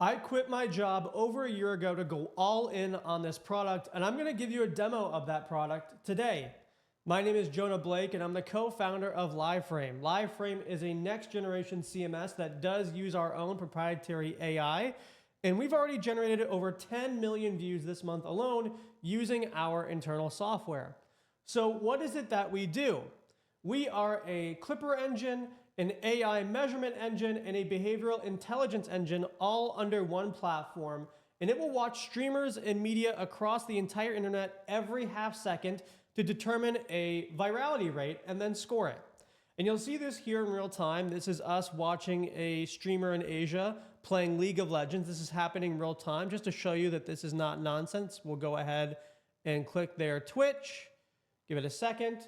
I quit my job over a year ago to go all in on this product, and I'm going to give you a demo of that product today. My name is Jonah Blake, and I'm the co-founder of LiveFrame. LiveFrame is a next-generation CMS that does use our own proprietary AI, and we've already generated over 10 million views this month alone using our internal software. So what is it that we do? We are a Clipper engine, an AI measurement engine, and a behavioral intelligence engine all under one platform. And it will watch streamers and media across the entire internet every half second to determine a virality rate and then score it. And you'll see this here in real time. This is us watching a streamer in Asia playing League of Legends. This is happening real time. Just to show you that this is not nonsense, we'll go ahead and click their Twitch. Give it a second.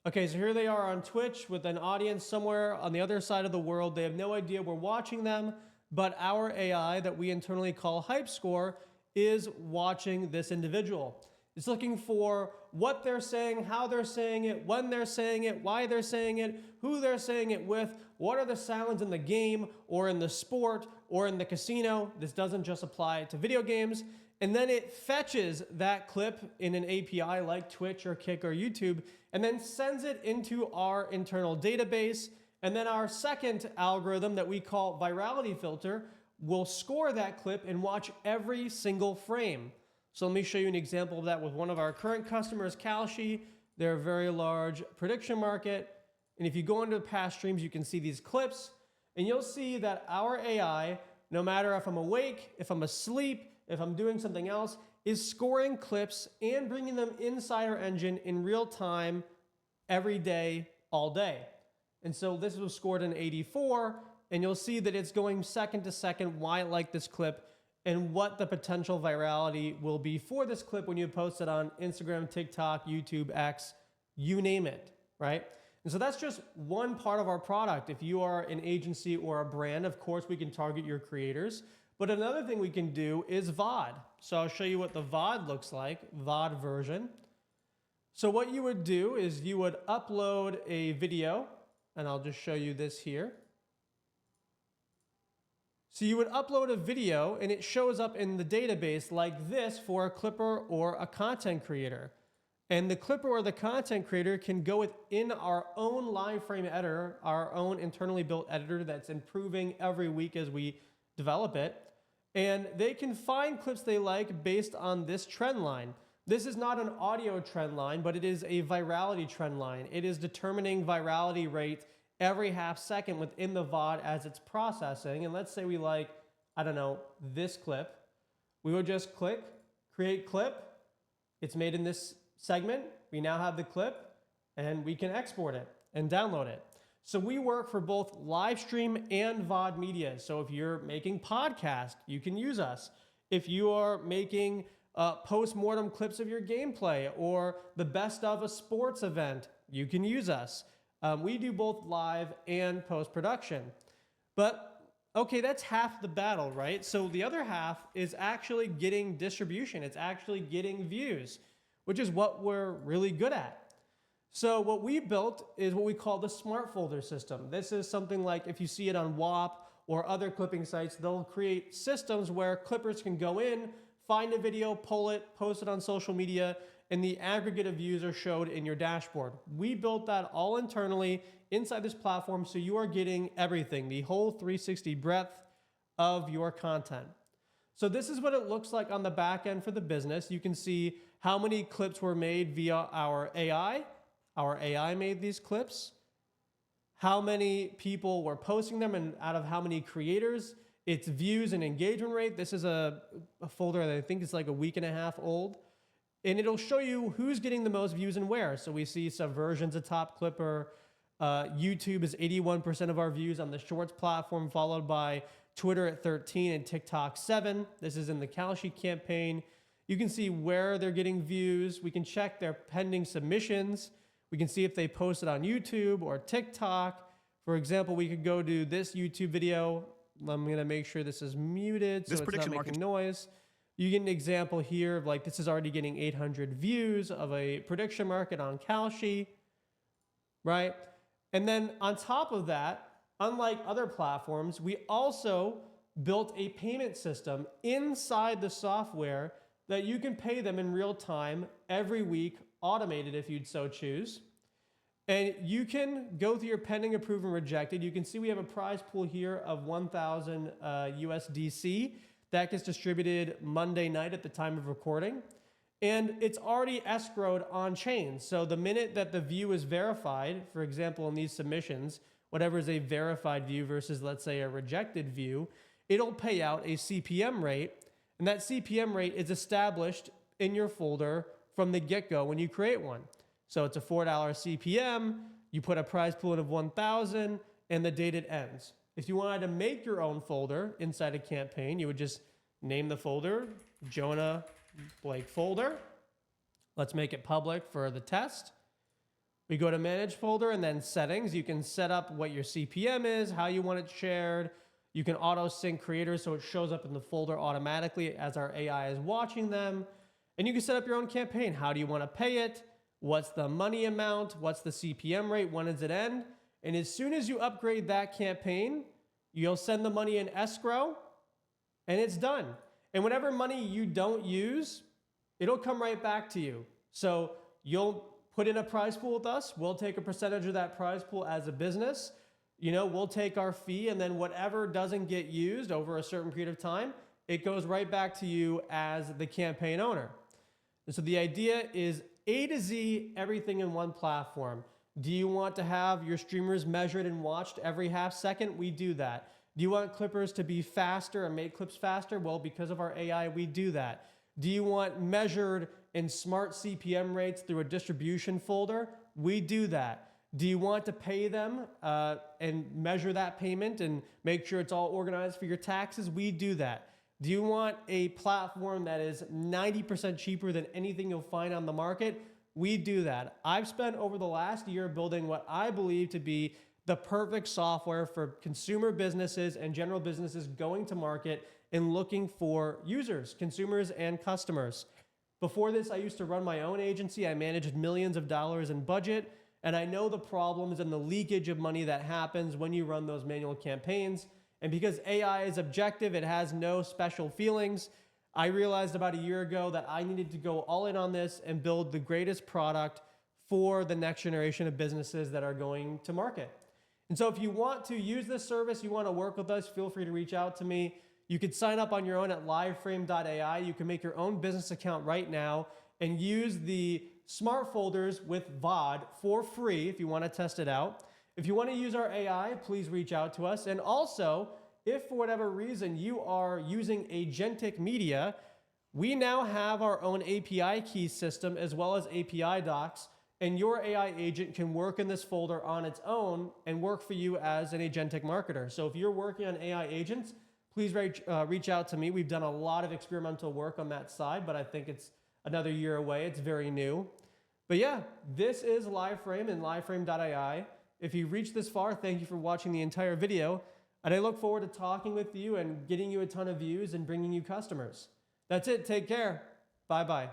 Okay, so here they are on Twitch with an audience somewhere on the other side of the world. They have no idea we're watching them, but our AI that we internally call HypeScore is watching this individual. It's looking for what they're saying, how they're saying it, when they're saying it, why they're saying it, who they're saying it with, what are the sounds in the game or in the sport or in the casino. This doesn't just apply to video games. And then it fetches that clip in an API like Twitch or Kick or YouTube, and then sends it into our internal database. And then our second algorithm that we call virality filter will score that clip and watch every single frame. So let me show you an example of that with one of our current customers, Kalshi. They're a very large prediction market. And if you go into past streams, you can see these clips, and you'll see that our AI, no matter if I'm awake, if I'm asleep, if I'm doing something else, is scoring clips and bringing them inside our engine in real time every day, all day. And so this was scored in 84, and you'll see that it's going second to second why I like this clip and what the potential virality will be for this clip when you post it on Instagram, TikTok, YouTube, X, you name it, right? And so that's just one part of our product. If you are an agency or a brand, of course, we can target your creators. But another thing we can do is VOD. So I'll show you what the VOD looks like, VOD version. So what you would do is you would upload a video, and I'll just show you this here. So you would upload a video, and it shows up in the database like this for a Clipper or a content creator. And the Clipper or the content creator can go within our own LiveFrame editor, our own internally built editor that's improving every week as we develop it. And they can find clips they like based on this trend line. This is not an audio trend line, but it is a virality trend line. It is determining virality rate every half second within the VOD as it's processing. And let's say we like, I don't know, this clip. We would just click, create clip. It's made in this segment. We now have the clip, and we can export it and download it. So we work for both live stream and VOD media. So if you're making podcast, you can use us. If you are making post-mortem clips of your gameplay or the best of a sports event, you can use us. We do both live and post-production. But okay, that's half the battle, right? So the other half is actually getting distribution. It's actually getting views, which is what we're really good at. So what we built is what we call the smart folder system. This is something like if you see it on WAP or other clipping sites, they'll create systems where clippers can go in, find a video, pull it, post it on social media, and the aggregate of views are showed in your dashboard. We built that all internally inside this platform, so you are getting everything, the whole 360 breadth of your content. So this is what it looks like on the back end for the business. You can see how many clips were made via our AI. Our AI made these clips. How many people were posting them, and out of how many creators, its views and engagement rate. This is a folder that I think is like a week and a half old. And it'll show you who's getting the most views and where. So we see Subversion's a top clipper. YouTube is 81% of our views on the Shorts platform, followed by Twitter at 13 and TikTok 7. This is in the Kalshi campaign. You can see where they're getting views. We can check their pending submissions. We can see if they posted on YouTube or TikTok. For example, we could go to this YouTube video. I'm going to make sure this is muted so it's not making noise. You get an example here of like this is already getting 800 views of a prediction market on Kalshi, right? And then on top of that, unlike other platforms, we also built a payment system inside the software that you can pay them in real time every week, automated if you'd so choose. And you can go through your pending, approved, and rejected. You can see we have a prize pool here of 1,000 USDC that gets distributed Monday night at the time of recording. And it's already escrowed on chain. So the minute that the view is verified, for example, in these submissions, whatever is a verified view versus, let's say, a rejected view, it'll pay out a CPM rate. And that CPM rate is established in your folder from the get-go when you create one. So it's a $4 CPM, you put a prize pool in of 1,000, and the date it ends. If you wanted to make your own folder inside a campaign, you would just name the folder Jonah Blake folder. Let's make it public for the test. We go to manage folder and then settings. You can set up what your CPM is, how you want it shared. You can auto sync creators so it shows up in the folder automatically as our AI is watching them. And you can set up your own campaign. How do you want to pay it? What's the money amount? What's the CPM rate? When does it end? And as soon as you upgrade that campaign, you'll send the money in escrow and it's done. And whatever money you don't use, it'll come right back to you. So you'll put in a prize pool with us. We'll take a percentage of that prize pool as a business. You know, we'll take our fee, and then whatever doesn't get used over a certain period of time, it goes right back to you as the campaign owner. And so the idea is A to Z, everything in one platform. Do you want to have your streamers measured and watched every half second? We do that. Do you want clippers to be faster and make clips faster? Well, because of our AI, we do that. Do you want measured in smart CPM rates through a distribution folder? We do that. Do you want to pay them and measure that payment and make sure it's all organized for your taxes? We do that. Do you want a platform that is 90% cheaper than anything you'll find on the market? We do that. I've spent over the last year building what I believe to be the perfect software for consumer businesses and general businesses going to market and looking for users, consumers, and customers. Before this, I used to run my own agency. I managed millions of dollars in budget, and I know the problems and the leakage of money that happens when you run those manual campaigns. And because AI is objective, it has no special feelings. I realized about a year ago that I needed to go all in on this and build the greatest product for the next generation of businesses that are going to market. And so if you want to use this service, you want to work with us, feel free to reach out to me. You could sign up on your own at liveframe.ai. You can make your own business account right now and use the smart folders with VOD for free if you want to test it out. If you want to use our AI, please reach out to us. And also, if for whatever reason you are using agentic media, we now have our own API key system as well as API docs, and your AI agent can work in this folder on its own and work for you as an agentic marketer. So if you're working on AI agents, please reach out to me. We've done a lot of experimental work on that side, but I think it's another year away. It's very new. But yeah, this is LiveFrame and liveframe.ai. If you reached this far, thank you for watching the entire video. And I look forward to talking with you and getting you a ton of views and bringing you customers. That's it. Take care. Bye-bye.